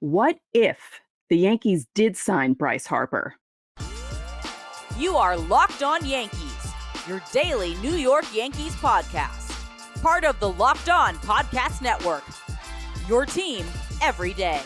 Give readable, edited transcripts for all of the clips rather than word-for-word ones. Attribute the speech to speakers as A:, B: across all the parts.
A: What if the Yankees did sign Bryce Harper?
B: You are Locked On Yankees, your daily New York Yankees podcast. Part of the Locked On Podcast Network, your team every day.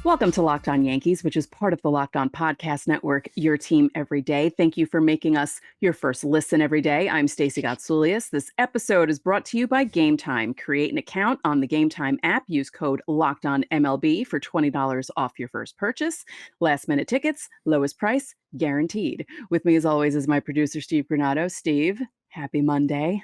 A: Welcome to Locked On Yankees, which is part of the Locked On Podcast Network, your team every day. Thank you for making us your first listen every day. I'm Stacey Gotsoulias. This episode is brought to you by Game Time. Create an account on the Game Time app. Use code LOCKEDONMLB for $20 off your first purchase. Last minute tickets, lowest price, guaranteed. With me as always is my producer, Steve Granado. Steve, happy Monday.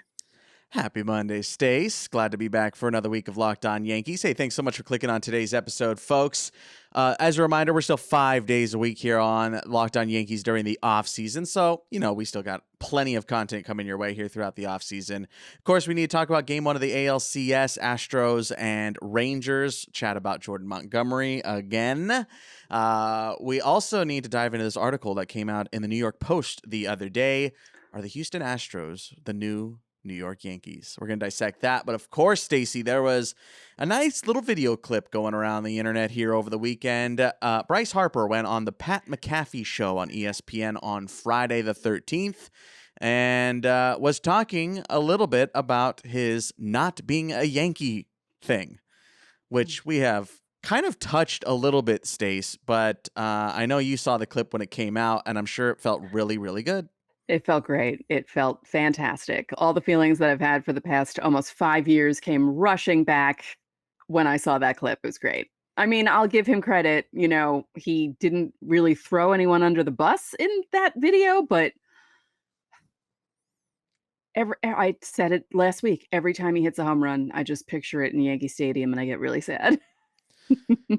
C: Happy Monday, Stace. Glad to be back for another week of Locked On Yankees. Hey, thanks so much for clicking on today's episode, folks. As a reminder, we're still 5 days a week here on Locked On Yankees during the off season. So, we still got plenty of content coming your way here throughout the off season. Of course, we need to talk about game one of the ALCS, Astros and Rangers, chat about Jordan Montgomery again. We also need to dive into this article that came out in the New York Post the other day. Are the Houston Astros the new New York Yankees? We're going to dissect that. But of course, Stacey, there was a nice little video clip going around the internet here over the weekend. Bryce Harper went on the Pat McAfee show on ESPN on Friday the 13th and was talking a little bit about his not being a Yankee thing, which we have kind of touched a little bit, Stace, but I know you saw the clip when it came out, and I'm sure it felt really, really good.
A: It felt great. It felt fantastic. All the feelings that I've had for the past almost 5 years came rushing back when I saw that clip. It was great. I mean, I'll give him credit. He didn't really throw anyone under the bus in that video, but I said it last week. Every time he hits a home run, I just picture it in Yankee Stadium and I get really sad.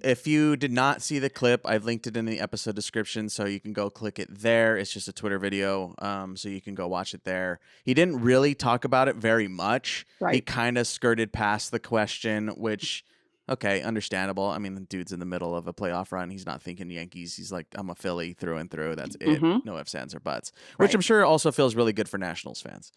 C: If you did not see the clip, I've linked it in the episode description, so you can go click it there. It's just a Twitter video, so you can go watch it there. He didn't really talk about it very much.
A: Right.
C: He kind of skirted past the question, which, okay, understandable. I mean, the dude's in the middle of a playoff run. He's not thinking Yankees. He's like, I'm a Philly through and through. That's it. No ifs, ands, or buts, which I'm sure also feels really good for Nationals fans.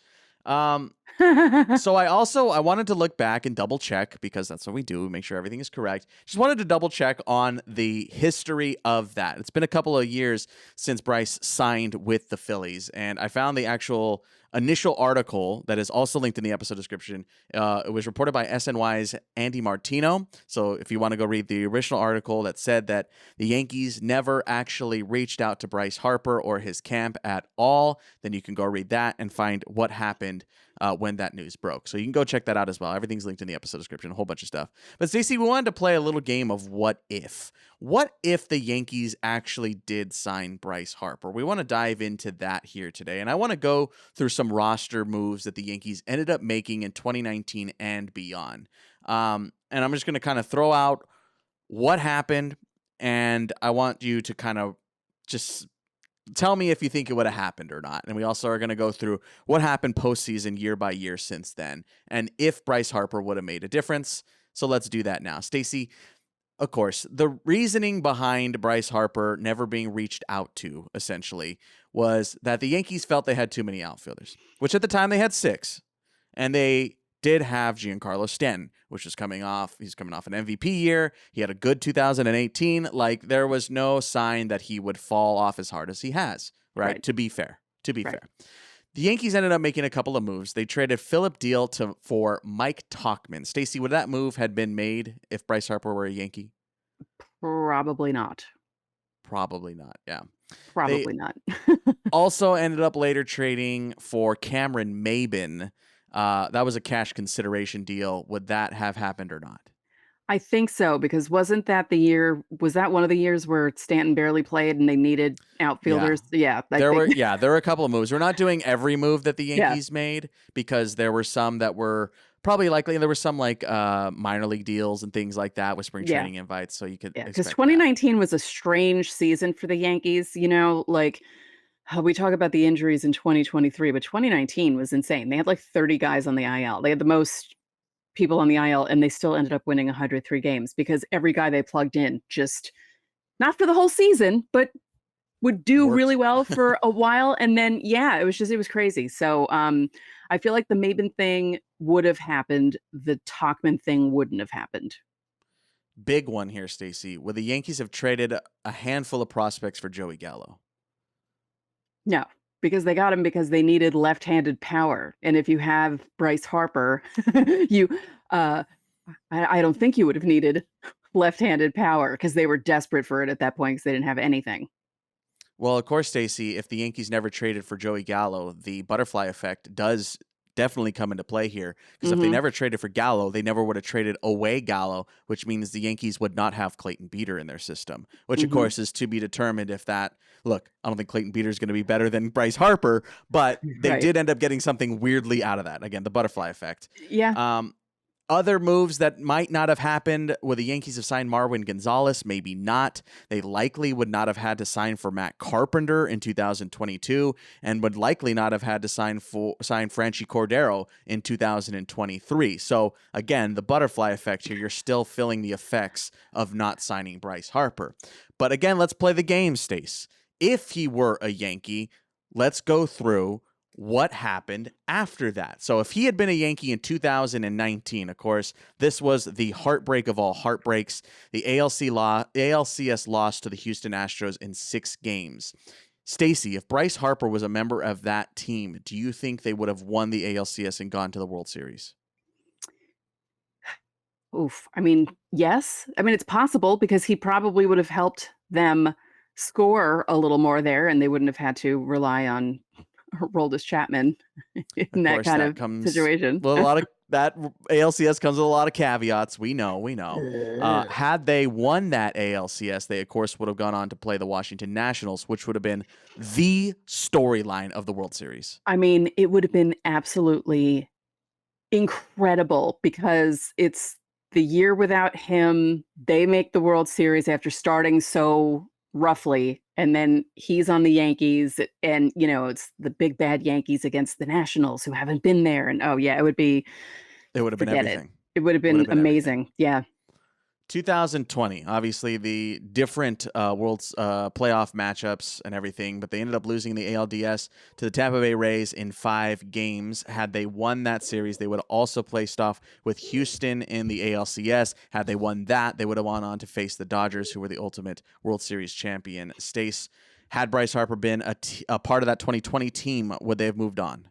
C: So I wanted to look back and double check, because that's what we do. We make sure everything is correct. Just wanted to double check on the history of that. It's been a couple of years since Bryce signed with the Phillies, and I found the actual initial article that is also linked in the episode description. It was reported by SNY's Andy Martino. So if you want to go read the original article that said that the Yankees never actually reached out to Bryce Harper or his camp at all, then you can go read that and find what happened when that news broke. So you can go check that out as well. Everything's linked in the episode description, a whole bunch of stuff. But Stacey, we wanted to play a little game of what if. What if the Yankees actually did sign Bryce Harper? We want to dive into that here today. And I want to go through some roster moves that the Yankees ended up making in 2019 and beyond. And I'm just going to kind of throw out what happened, and I want you to kind of just tell me if you think it would have happened or not. And we also are going to go through what happened postseason year by year since then, and if Bryce Harper would have made a difference. So let's do that now. Stacey, of course, the reasoning behind Bryce Harper never being reached out to, essentially, was that the Yankees felt they had too many outfielders, which at the time they had 6. And they did have Giancarlo Stanton, which was he's coming off an MVP year. He had a good 2018. Like, there was no sign that he would fall off as hard as he has, right? To be fair. The Yankees ended up making a couple of moves. They traded Phillip Diehl for Mike Tauchman. Stacey, would that move had been made if Bryce Harper were a Yankee?
A: Probably not.
C: Yeah.
A: Probably not.
C: Also ended up later trading for Cameron Maybin. That was a cash consideration deal. Would that have happened or not?
A: I think so, because was that one of the years where Stanton barely played and they needed outfilders? Yeah.
C: There were a couple of moves. We're not doing every move that the Yankees made, because there were some that were probably likely. There were some like minor league deals and things like that with spring training invites. So you could
A: because 2019 was a strange season for the Yankees. We talk about the injuries in 2023, but 2019 was insane. They had like 30 guys on the IL. They had the most people on the IL, and they still ended up winning 103 games because every guy they plugged in, just not for the whole season, but would do really well for a while. And then, it was crazy. So I feel like the Maben thing would have happened. The Tauchman thing wouldn't have happened.
C: big one here, Stacey. Would the Yankees have traded a handful of prospects for Joey Gallo?
A: No, because they got him because they needed left-handed power. And if you have Bryce Harper, I don't think you would have needed left-handed power because they were desperate for it at that point because they didn't have anything.
C: Well, of course, Stacey, if the Yankees never traded for Joey Gallo, the butterfly effect does definitely come into play here. Because if they never traded for Gallo, they never would have traded away Gallo, which means the Yankees would not have Clayton Beeter in their system, which, of course, is to be determined if that – look, I don't think Clayton Beeter is going to be better than Bryce Harper, but they did end up getting something weirdly out of that. Again, the butterfly effect.
A: Yeah.
C: Other moves that might not have happened, would the Yankees have signed Marwin Gonzalez? Maybe not. They likely would not have had to sign for Matt Carpenter in 2022 and would likely not have had to sign Franchi Cordero in 2023. So, again, the butterfly effect here, you're still feeling the effects of not signing Bryce Harper. But again, let's play the game, Stace. If he were a Yankee, let's go through what happened after that. So if he had been a Yankee in 2019, of course, this was the heartbreak of all heartbreaks. The ALCS lost to the Houston Astros in 6 games. Stacey, if Bryce Harper was a member of that team, do you think they would have won the ALCS and gone to the World Series?
A: Oof. I mean, yes. I mean, it's possible because he probably would have helped them score a little more there and they wouldn't have had to rely on Roldis Chapman in that kind of situation.
C: Well, a lot of that ALCS comes with a lot of caveats. We know. Had they won that ALCS, they, of course, would have gone on to play the Washington Nationals, which would have been the storyline of the World Series.
A: I mean, it would have been absolutely incredible because it's the year without him. They make the World Series after starting so roughly, and then he's on the Yankees, and it's the big bad Yankees against the Nationals who haven't been there, and it would have been everything. It would have been amazing. Everything. Yeah.
C: 2020, obviously the different world's playoff matchups and everything, but they ended up losing the ALDS to the Tampa Bay Rays in 5 games. Had they won that series, they would have also placed off with Houston in the ALCS. Had they won that, they would have gone on to face the Dodgers, who were the ultimate World Series champion. Stace, had Bryce Harper been a part of that 2020 team, would they have moved on?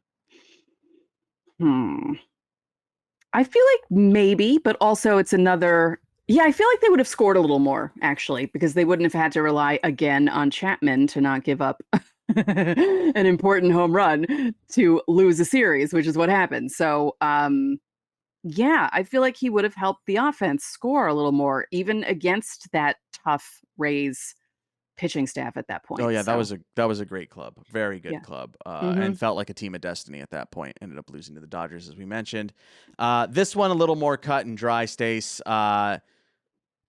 A: I feel like maybe, but also it's another... Yeah, I feel like they would have scored a little more, actually, because they wouldn't have had to rely again on Chapman to not give up an important home run to lose a series, which is what happened. So, I feel like he would have helped the offense score a little more, even against that tough Rays pitching staff at that point.
C: Oh yeah, so. that was a great club, very good club, and felt like a team of destiny at that point. Ended up losing to the Dodgers, as we mentioned. This one a little more cut and dry, Stace.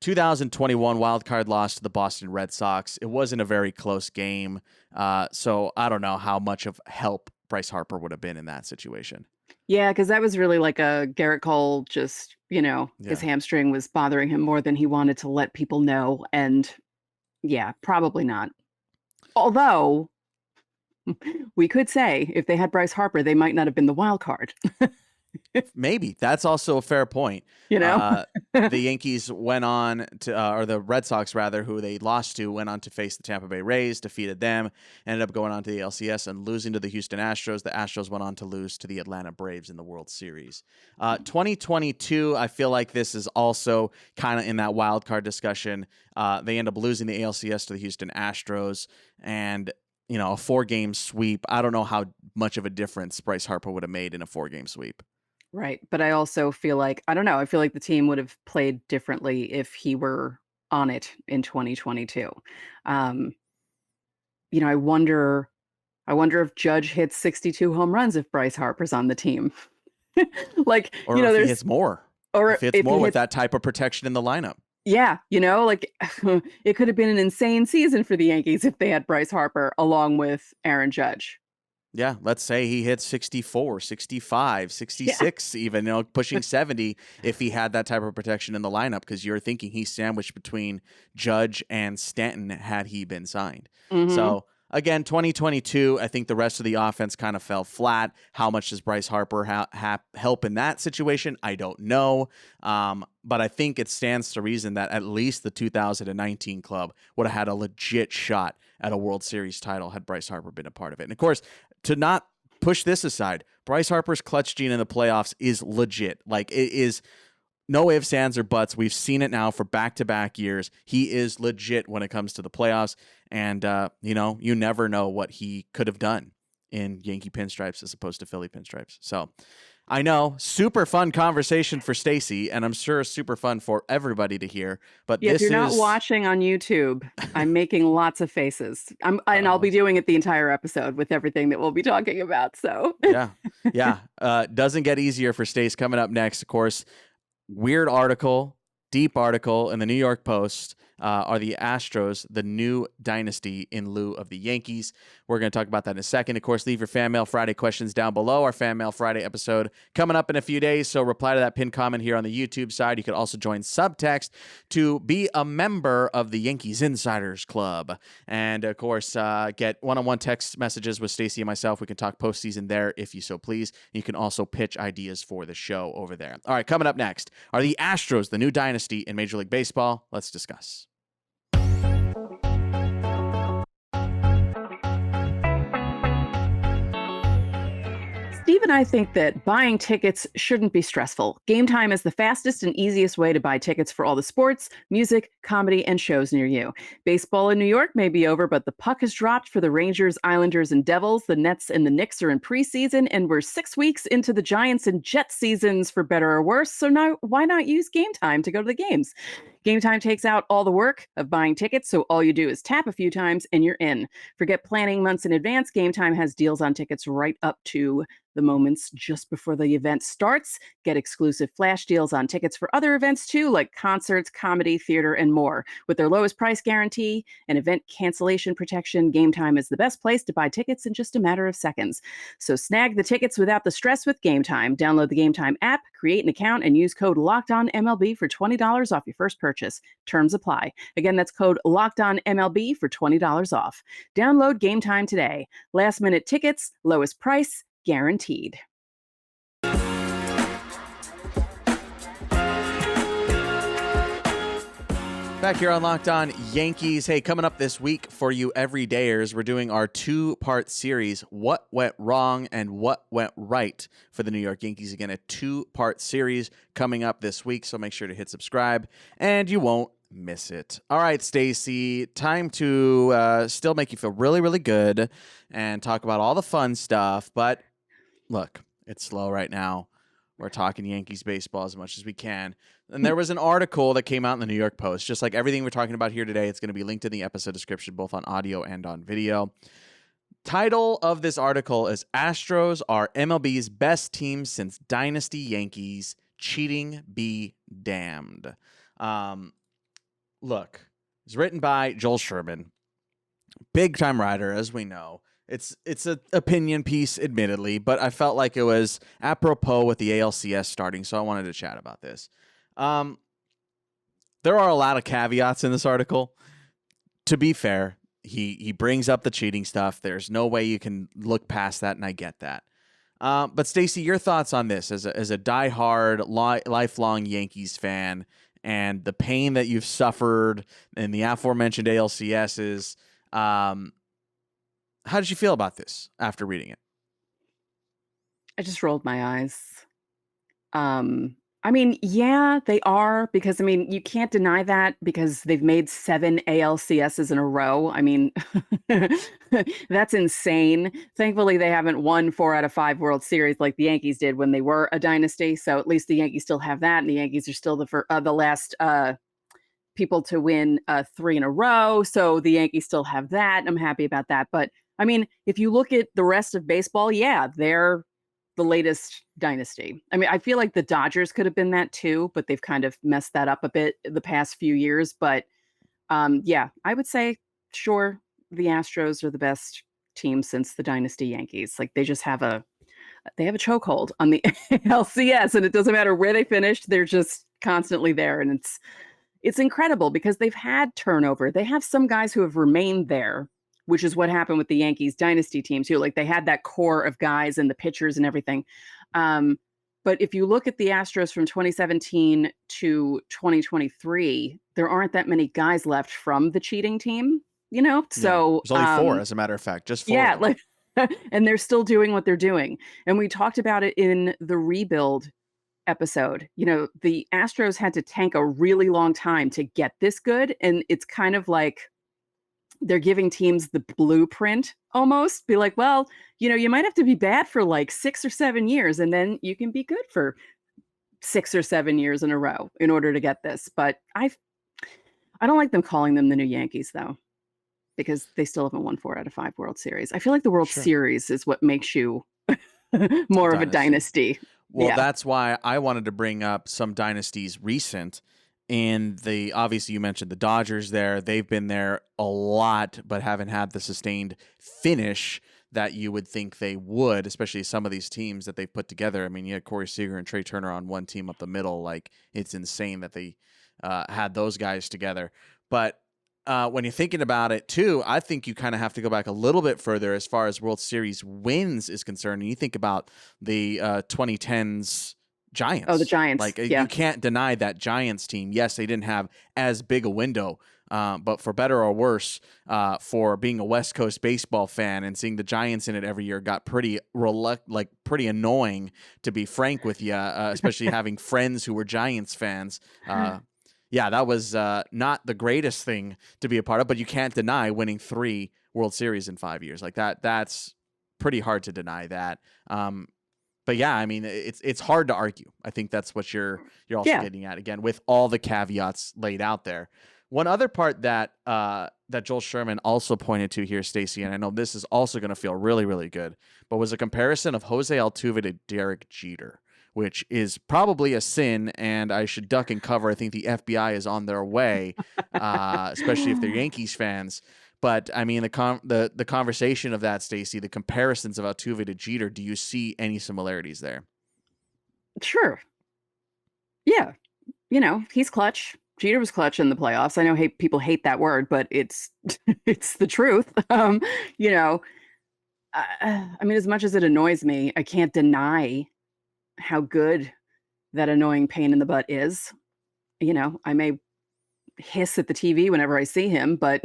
C: 2021 wildcard loss to the Boston Red Sox. It wasn't a very close game, so I don't know how much of help Bryce Harper would have been in that situation.
A: Yeah, because that was really like a Garrett Cole, just, his hamstring was bothering him more than he wanted to let people know, and yeah, probably not. Although, we could say if they had Bryce Harper, they might not have been the wild card.
C: Maybe. That's also a fair point. The Yankees went on to, or the Red Sox rather, who they lost to, went on to face the Tampa Bay Rays, defeated them, ended up going on to the LCS and losing to the Houston Astros. The Astros went on to lose to the Atlanta Braves in the World Series. 2022, I feel like this is also kind of in that wild card discussion. They end up losing the ALCS to the Houston Astros, and a 4-game sweep. I don't know how much of a difference Bryce Harper would have made in a 4-game sweep.
A: Right. But I also feel like, I don't know, I feel like the team would have played differently if he were on it in 2022. I wonder if Judge hits 62 home runs if Bryce Harper's on the team.
C: Or if he hits more. Or if he hits more with that type of protection in the lineup.
A: Yeah, it could have been an insane season for the Yankees if they had Bryce Harper along with Aaron Judge.
C: Yeah, let's say he hits 64, 65, 66, even, pushing 70 if he had that type of protection in the lineup, because you're thinking he's sandwiched between Judge and Stanton had he been signed. Mm-hmm. So again, 2022, I think the rest of the offense kind of fell flat. How much does Bryce Harper help in that situation? I don't know. But I think it stands to reason that at least the 2019 club would have had a legit shot at a World Series title had Bryce Harper been a part of it. And of course, to not push this aside, Bryce Harper's clutch gene in the playoffs is legit. Like, it is no ifs, ands, or buts. We've seen it now for back-to-back years. He is legit when it comes to the playoffs. And, you never know what he could have done in Yankee pinstripes as opposed to Philly pinstripes. So I know, super fun conversation for Stacey, and I'm sure super fun for everybody to hear. But
A: if you're not watching on YouTube, I'm making lots of faces. And I'll be doing it the entire episode with everything that we'll be talking about. So
C: yeah. Doesn't get easier for Stace. Coming up next, of course, weird article, deep article in the New York Post. Are the Astros the new dynasty in lieu of the Yankees? We're going to talk about that in a second. Of course, leave your Fan Mail Friday questions down below. Our Fan Mail Friday episode coming up in a few days, so reply to that pinned comment here on the YouTube side. You could also join Subtext to be a member of the Yankees Insiders Club. And, of course, get one-on-one text messages with Stacey and myself. We can talk postseason there if you so please. You can also pitch ideas for the show over there. All right, coming up next, are the Astros the new dynasty in Major League Baseball? Let's discuss.
A: Steve and I think that buying tickets shouldn't be stressful. Game Time is the fastest and easiest way to buy tickets for all the sports, music, comedy, and shows near you. Baseball in New York may be over, but the puck has dropped for the Rangers, Islanders, and Devils. The Nets and the Knicks are in preseason, and we're 6 weeks into the Giants and Jets seasons, for better or worse. So now, why not use Game Time to go to the games? Game Time takes out all the work of buying tickets, so all you do is tap a few times and you're in. Forget planning months in advance. Game Time has deals on tickets right up to the moments just before the event starts. Get exclusive flash deals on tickets for other events too, like concerts, comedy, theater, and more. With their lowest price guarantee and event cancellation protection, Game Time is the best place to buy tickets in just a matter of seconds. So snag the tickets without the stress with Game Time. Download the Game Time app, create an account, and use code LOCKEDONMLB for $20 off your first purchase. Terms apply. Again, that's code LOCKEDONMLB for $20 off. Download Game Time today. Last minute tickets, lowest price, guaranteed.
C: Back here on Locked On Yankees. Hey, coming up this week for you everydayers, we're doing our 2-part series, What Went Wrong and What Went Right for the New York Yankees. Again, a 2-part series coming up this week, so make sure to hit subscribe and you won't miss it. All right, Stacey, time to still make you feel really, really good and talk about all the fun stuff, but look, it's slow right now. We're talking Yankees baseball as much as we can. And there was an article that came out in the New York Post. Just like everything we're talking about here today, it's going to be linked in the episode description, both on audio and on video. Title of this article is Astros are MLB's best team since Dynasty Yankees. Cheating be damned. Look, it's written by Joel Sherman. Big-time writer, as we know. It's an opinion piece, admittedly, but I felt like it was apropos with the ALCS starting, so I wanted to chat about this. There are a lot of caveats in this article. To be fair, he brings up the cheating stuff. There's no way you can look past that, and I get that. But Stacey, your thoughts on this as a diehard, lifelong Yankees fan, and the pain that you've suffered in the aforementioned ALCSs. How did you feel about this after reading it?
A: I just rolled my eyes. I mean, yeah, they are, because, I mean, you can't deny that because they've made 7 ALCSs in a row. I mean, that's insane. Thankfully, they haven't won 4 out of 5 World Series like the Yankees did when they were a dynasty. So at least the Yankees still have that, and the Yankees are still the last people to win 3 in a row. So the Yankees still have that. I'm happy about that. But I mean, if you look at the rest of baseball, yeah, they're the latest dynasty. I mean, I feel like the Dodgers could have been that too, but they've kind of messed that up a bit the past few years. But yeah, I would say, sure, the Astros are the best team since the dynasty Yankees. Like, they just have a chokehold on the LCS, and it doesn't matter where they finish, they're just constantly there. And it's incredible because they've had turnover. They have some guys who have remained there which is what happened with the Yankees dynasty teams too. Like they had that core of guys and the pitchers and everything. But if you look at the Astros from 2017 to 2023, there aren't that many guys left from the cheating team, So
C: there's only 4, as a matter of fact, just 4.
A: Yeah, like, and they're still doing what they're doing. And we talked about it in the rebuild episode. The Astros had to tank a really long time to get this good, and it's kind of like they're giving teams the blueprint almost. Be like, well, you might have to be bad for like 6 or 7 years, and then you can be good for 6 or 7 years in a row in order to get this. But I don't like them calling them the new Yankees, though, because they still haven't won 4 out of 5 World Series. I feel like the World Series is what makes you more of a dynasty.
C: Well, that's why I wanted to bring up some dynasties recent. And obviously you mentioned the Dodgers there. They've been there a lot, but haven't had the sustained finish that you would think they would, especially some of these teams that they've put together. I mean, you had Corey Seager and Trey Turner on one team up the middle. Like, it's insane that they had those guys together. But when you're thinking about it, too, I think you kind of have to go back a little bit further as far as World Series wins is concerned. And you think about the 2010s Giants.
A: Oh, the Giants.
C: Like, you can't deny that Giants team. Yes, they didn't have as big a window, but for better or worse, for being a West Coast baseball fan and seeing the Giants in it every year got pretty annoying, to be frank with you, especially having friends who were Giants fans. That was not the greatest thing to be a part of, but you can't deny winning 3 World Series in 5 years. Like that's pretty hard to deny that. But yeah, I mean, it's hard to argue. I think that's what you're also getting at, again, with all the caveats laid out there. One other part that Joel Sherman also pointed to here, Stacey, and I know this is also going to feel really, really good, but was a comparison of Jose Altuve to Derek Jeter, which is probably a sin, and I should duck and cover. I think the FBI is on their way, especially if they're Yankees fans. But I mean, the conversation of that, Stacey, the comparisons of Altuve to Jeter, do you see any similarities there?
A: Sure. Yeah. He's clutch. Jeter was clutch in the playoffs. I know people hate that word, but it's the truth. I mean, as much as it annoys me, I can't deny how good that annoying pain in the butt is. I may hiss at the TV whenever I see him, but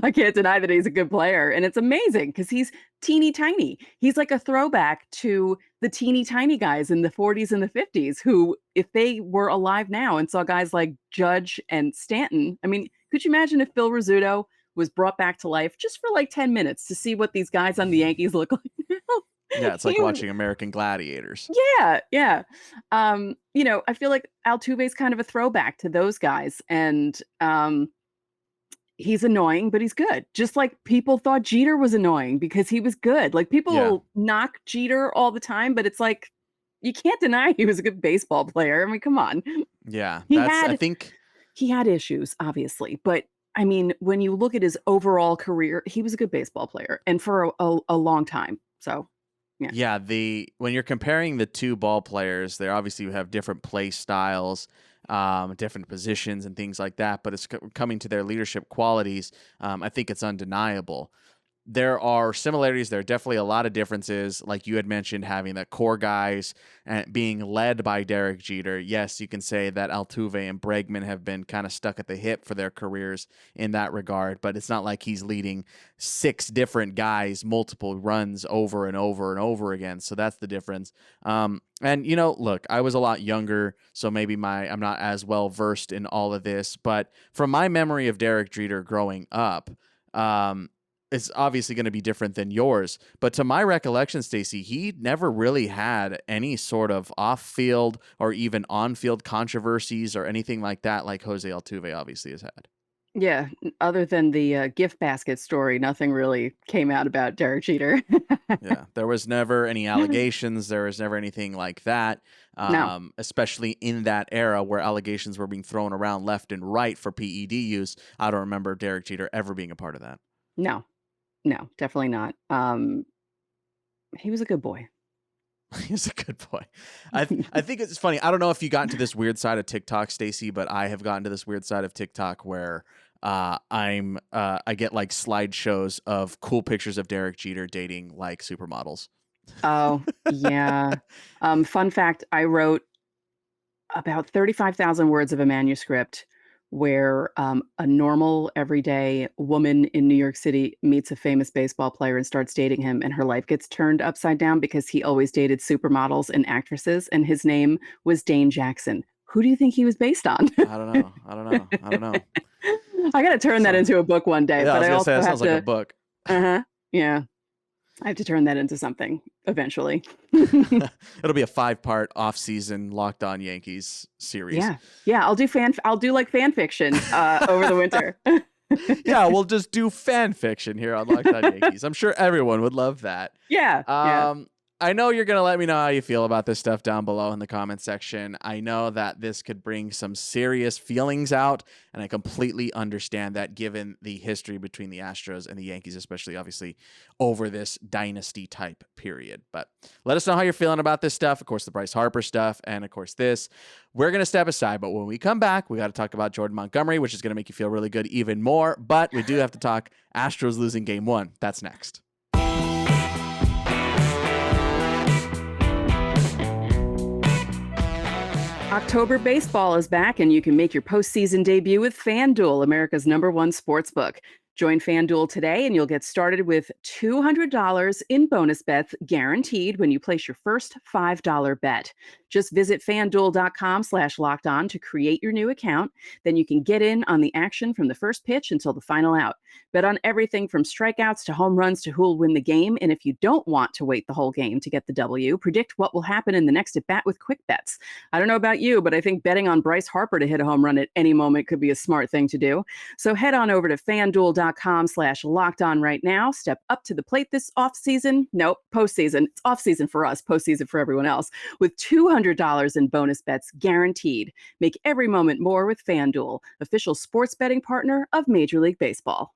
A: I can't deny that he's a good player. And it's amazing because he's teeny tiny. He's like a throwback to the teeny tiny guys in the 40s and the 50s who, if they were alive now and saw guys like Judge and Stanton, I mean, could you imagine if Phil Rizzuto was brought back to life just for like 10 minutes to see what these guys on the Yankees look like now?
C: Yeah, it's like watching American Gladiators.
A: Yeah. I feel like Altuve's kind of a throwback to those guys, and he's annoying, but he's good. Just like people thought Jeter was annoying because he was good. Like people knock Jeter all the time, but it's like you can't deny he was a good baseball player. I mean, come on.
C: Yeah,
A: I think he had issues, obviously, but I mean, when you look at his overall career, he was a good baseball player, and for a long time. So.
C: Yeah, when you're comparing the two ball players, they obviously have different play styles, different positions and things like that, but it's coming to their leadership qualities. I think it's undeniable. There are similarities. There are definitely a lot of differences. Like you had mentioned, having the core guys and being led by Derek Jeter. Yes, you can say that Altuve and Bregman have been kind of stuck at the hip for their careers in that regard, but it's not like he's leading 6 different guys, multiple runs over and over and over again. So that's the difference. And look, I was a lot younger, so maybe I'm not as well versed in all of this, but from my memory of Derek Jeter growing up, it's obviously going to be different than yours. But to my recollection, Stacey, he never really had any sort of off-field or even on-field controversies or anything like that like Jose Altuve obviously has had.
A: Yeah, other than the gift basket story, nothing really came out about Derek Jeter.
C: Yeah, there was never any allegations. There was never anything like that,
A: No.
C: Especially in that era where allegations were being thrown around left and right for PED use. I don't remember Derek Jeter ever being a part of that.
A: No, definitely not. He was a good boy.
C: He's a good boy. I think it's funny. I don't know if you got into this weird side of TikTok, Stacey, but I have gotten to this weird side of TikTok where I get like slideshows of cool pictures of Derek Jeter dating like supermodels.
A: Oh, yeah. Fun fact, I wrote about 35,000 words of a manuscript where a normal, everyday woman in New York City meets a famous baseball player and starts dating him, and her life gets turned upside down because he always dated supermodels and actresses, and his name was Dane Jackson. Who do you think he was based on?
C: I don't know.
A: I got to turn that into a book one day.
C: Yeah,
A: but
C: I was
A: I
C: gonna
A: also
C: say that
A: have
C: sounds
A: to,
C: like a book.
A: Yeah. I have to turn that into something eventually.
C: It'll be a 5-part off-season Locked On Yankees series.
A: Yeah. I'll do like fan fiction over the winter.
C: Yeah, we'll just do fan fiction here on Locked On Yankees. I'm sure everyone would love that.
A: Yeah.
C: I know you're going to let me know how you feel about this stuff down below in the comment section. I know that this could bring some serious feelings out, and I completely understand that given the history between the Astros and the Yankees, especially obviously over this dynasty type period. But let us know how you're feeling about this stuff. Of course, the Bryce Harper stuff, and of course this. We're going to step aside, but when we come back, we got to talk about Jordan Montgomery, which is going to make you feel really good even more. But we do have to talk Astros losing Game 1. That's next.
A: October baseball is back, and you can make your postseason debut with FanDuel, America's #1 sportsbook. Join FanDuel today, and you'll get started with $200 in bonus bets guaranteed when you place your first $5 bet. Just visit FanDuel.com/lockedon to create your new account. Then you can get in on the action from the first pitch until the final out. Bet on everything from strikeouts to home runs to who'll win the game. And if you don't want to wait the whole game to get the W, predict what will happen in the next at-bat with quick bets. I don't know about you, but I think betting on Bryce Harper to hit a home run at any moment could be a smart thing to do. So head on over to FanDuel.com/lockedon right now. Step up to the plate this offseason. Nope, postseason. It's offseason for us, postseason for everyone else. With $200 in bonus bets guaranteed. Make every moment more with FanDuel, official sports betting partner of Major League Baseball.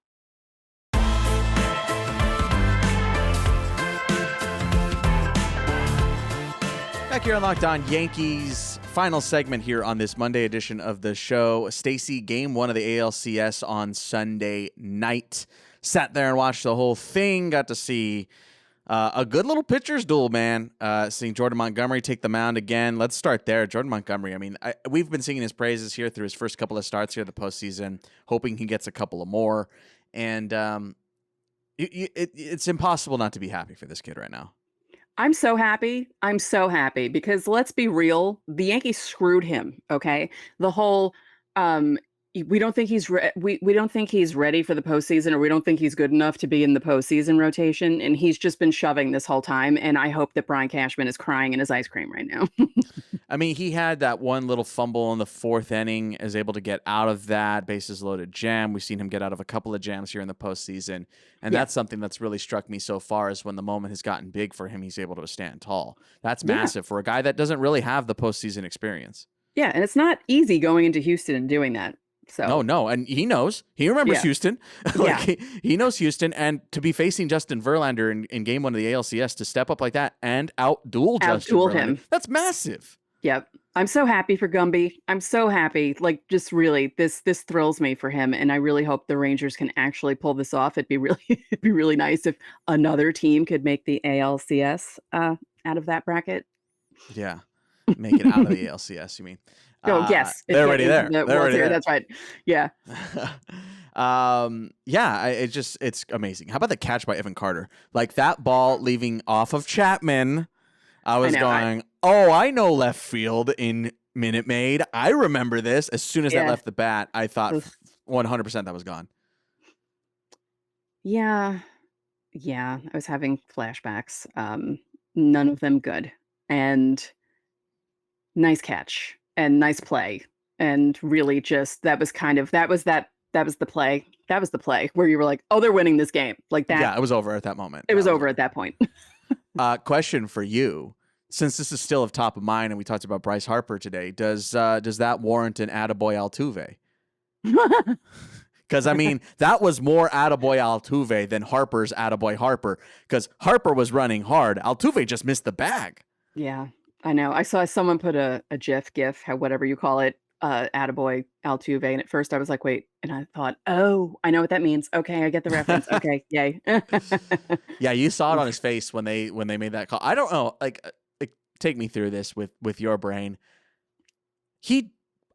C: Back here on Locked On Yankees, final segment here on this Monday edition of the show. Stacey, Game 1 of the ALCS on Sunday night. Sat there and watched the whole thing. Got to see a good little pitcher's duel, man. Seeing Jordan Montgomery take the mound again. Let's start there. Jordan Montgomery, I mean, we've been singing his praises here through his first couple of starts here in the postseason, hoping he gets a couple of more. And it's impossible not to be happy for this kid right now.
A: I'm so happy because let's be real, the Yankees screwed him. Okay, the whole we don't think he's we don't think he's ready for the postseason, or we don't think he's good enough to be in the postseason rotation, and he's just been shoving this whole time. And I hope that Brian Cashman is crying in his ice cream right now.
C: I mean, he had that one little fumble in the 4th inning, is able to get out of that bases loaded jam. We've seen him get out of a couple of jams here in the postseason, and that's something that's really struck me so far, is when the moment has gotten big for him, he's able to stand tall. That's massive for a guy that doesn't really have the postseason experience.
A: Yeah, and it's not easy going into Houston and doing that. So
C: No, and he knows. He remembers Houston. He knows Houston, and to be facing Justin Verlander in Game 1 of the ALCS, to step up like that and outduel Justin Verlander,
A: him.
C: That's massive.
A: Yep. I'm so happy for Gumby. I'm so happy. Like, just really, this thrills me for him, and I really hope the Rangers can actually pull this off. It'd be really nice if another team could make the ALCS out of that bracket.
C: Yeah, make it out of the ALCS. You mean?
A: Oh, yes.
C: They're already there.
A: They're already there. That's right. Yeah.
C: It's amazing. How about the catch by Evan Carter? Like, that ball leaving off of Chapman. I was going, I know left field in Minute Maid. I remember this. As soon as that left the bat, I thought 100% that was gone.
A: Yeah. I was having flashbacks. None of them good. And nice catch. And nice play, and really just that was the play. That was the play where you were like, oh, they're winning this game, like that.
C: Yeah, it was over at that moment.
A: It was over at that point.
C: Question for you, since this is still of top of mind, and we talked about Bryce Harper today, does that warrant an attaboy Altuve? Because, I mean, that was more attaboy Altuve than Harper's attaboy Harper, because Harper was running hard. Altuve just missed the bag.
A: Yeah. I know. I saw someone put a GIF, whatever you call it, attaboy Altuve. And at first I was like, wait, and I thought, oh, I know what that means. Okay, I get the reference. Okay, yay.
C: Yeah, you saw it on his face when they made that call. I don't know, like take me through this with your brain.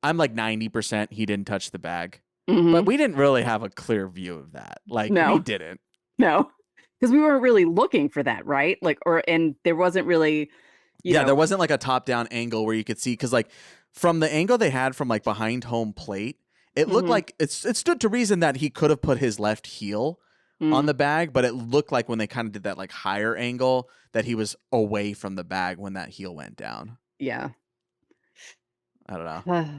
C: I'm like 90% he didn't touch the bag.
A: Mm-hmm.
C: But we didn't really have a clear view of that. Like,
A: no.
C: We didn't.
A: No, because we weren't really looking for that, right? Like, and there wasn't really,
C: there wasn't like a top-down angle where you could see, because like from the angle they had from like behind home plate, it looked like it stood to reason that he could have put his left heel on the bag, but it looked like when they kind of did that like higher angle that he was away from the bag when that heel went down.
A: Yeah.
C: I don't know.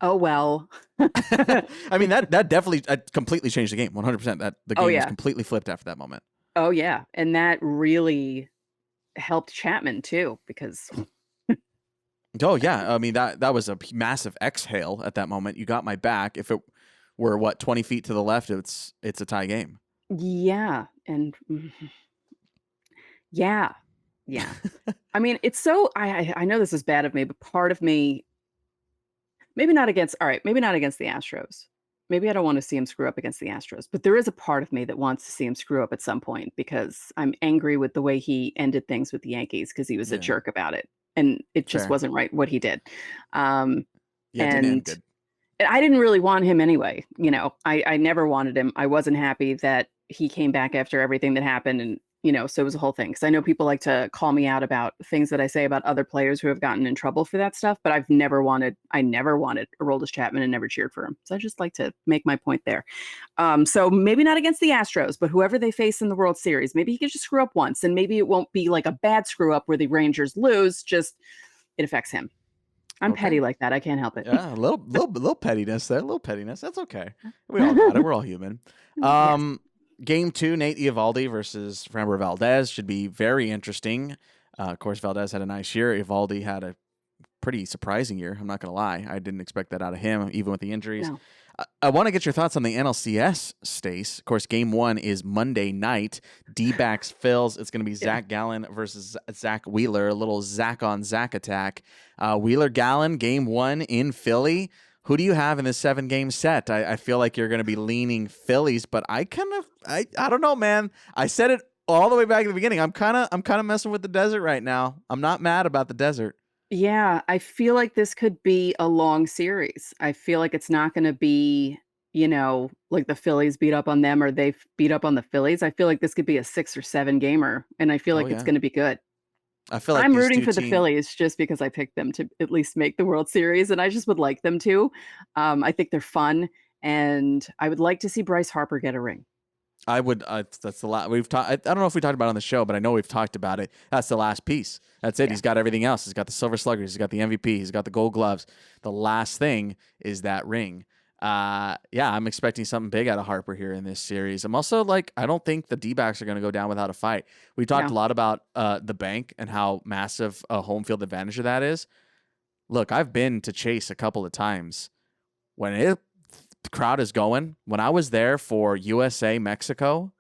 A: Oh, well.
C: I mean, that definitely completely changed the game, 100%. That the game was completely flipped after that moment.
A: Oh, yeah. And that really helped Chapman, too, because...
C: Oh, yeah. I mean, that was a massive exhale at that moment. You got my back. If it were, 20 feet to the left, it's a tie game.
A: Yeah. And... Yeah. I mean, it's so... I know this is bad of me, but part of me... Maybe not against the Astros. Maybe I don't want to see him screw up against the Astros, but there is a part of me that wants to see him screw up at some point because I'm angry with the way he ended things with the Yankees because he was a jerk about it. And it just wasn't right what he did.
C: It didn't end good.
A: I didn't really want him anyway. I never wanted him. I wasn't happy that he came back after everything that happened. And, so it was a whole thing. Because I know people like to call me out about things that I say about other players who have gotten in trouble for that stuff. But I never wanted Aroldis Chapman and never cheered for him. So I just like to make my point there. So maybe not against the Astros, but whoever they face in the World Series, maybe he could just screw up once. And maybe it won't be like a bad screw up where the Rangers lose. Just it affects him. I'm petty like that. I can't help it.
C: Yeah, a little pettiness there. A little pettiness. That's okay. We all got it. We're all human. Yes. Game 2, Nate Eovaldi versus Framber Valdez should be very interesting. Of course, Valdez had a nice year. Eovaldi had a pretty surprising year. I'm not going to lie. I didn't expect that out of him, even with the injuries. No. I want to get your thoughts on the NLCS, Stace. Of course, Game 1 is Monday night. D-backs Phils. It's going to be Zach Gallen versus Zach Wheeler. A little Zach on Zach attack. Wheeler Gallen, Game 1 in Philly. Who do you have in this 7-game set? I feel like you're going to be leaning Phillies, but I don't know, man. I said it all the way back at the beginning. I'm kind of messing with the desert right now. I'm not mad about the desert.
A: Yeah, I feel like this could be a long series. I feel like it's not going to be, like the Phillies beat up on them or they beat up on the Phillies. I feel like this could be a 6 or 7 gamer, and I feel like it's going to be good.
C: I feel like
A: I'm rooting for the Phillies just because I picked them to at least make the World Series, and I just would like them to. I think they're fun, and I would like to see Bryce Harper get a ring.
C: I would. That's the last we've talked. I don't know if we talked about it on the show, but I know we've talked about it. That's the last piece. That's it. Yeah. He's got everything else. He's got the Silver Sluggers. He's got the MVP. He's got the Gold Gloves. The last thing is that ring. I'm expecting something big out of Harper here in this series. I'm also I don't think the D-backs are going to go down without a fight. We talked a lot about the bank and how massive a home field advantage that is. Look, I've been to Chase a couple of times. When the crowd is going, when I was there for USA Mexico,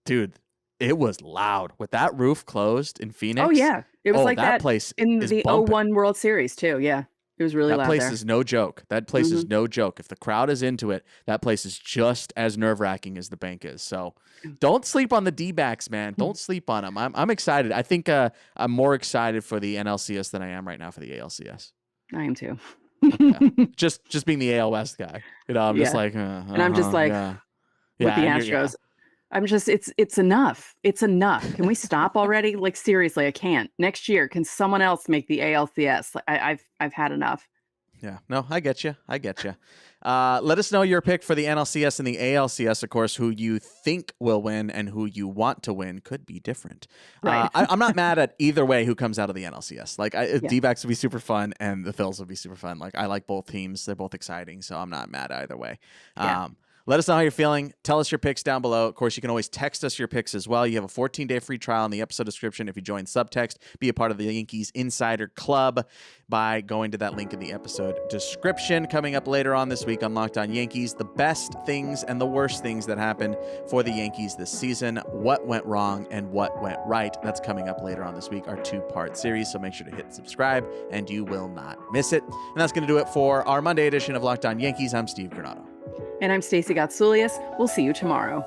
C: dude, it was loud. With that roof closed in Phoenix.
A: Oh, yeah. It was like that
C: place
A: in the
C: bumping.
A: 01 World Series, too. Yeah. It was really loud there.
C: That place is no joke. That place is no joke. If the crowd is into it, that place is just as nerve-wracking as the bank is. So don't sleep on the D-backs, man. Don't sleep on them. I'm excited. I think I'm more excited for the NLCS than I am right now for the ALCS.
A: I am too.
C: Just being the AL West guy. I'm just like...
A: and I'm just like, with the Astros. I'm just, it's enough. It's enough. Can we stop already? Like, seriously, I can't. Next year, can someone else make the ALCS? I've had enough.
C: Yeah, no, I get you. Let us know your pick for the NLCS and the ALCS, of course, who you think will win and who you want to win could be different. Right. I'm not mad at either way who comes out of the NLCS. D-backs would be super fun and the Phils would be super fun. I like both teams. They're both exciting, so I'm not mad either way. Yeah. Let us know how you're feeling. Tell us your picks down below. Of course, you can always text us your picks as well. You have a 14-day free trial in the episode description if you join Subtext. Be a part of the Yankees Insider Club by going to that link in the episode description. Coming up later on this week on Locked On Yankees, the best things and the worst things that happened for the Yankees this season, what went wrong and what went right. That's coming up later on this week, our 2-part series. So make sure to hit subscribe and you will not miss it. And that's going to do it for our Monday edition of Locked On Yankees. I'm Steve Granado.
A: And I'm Stacey Gatsoulias. We'll see you tomorrow.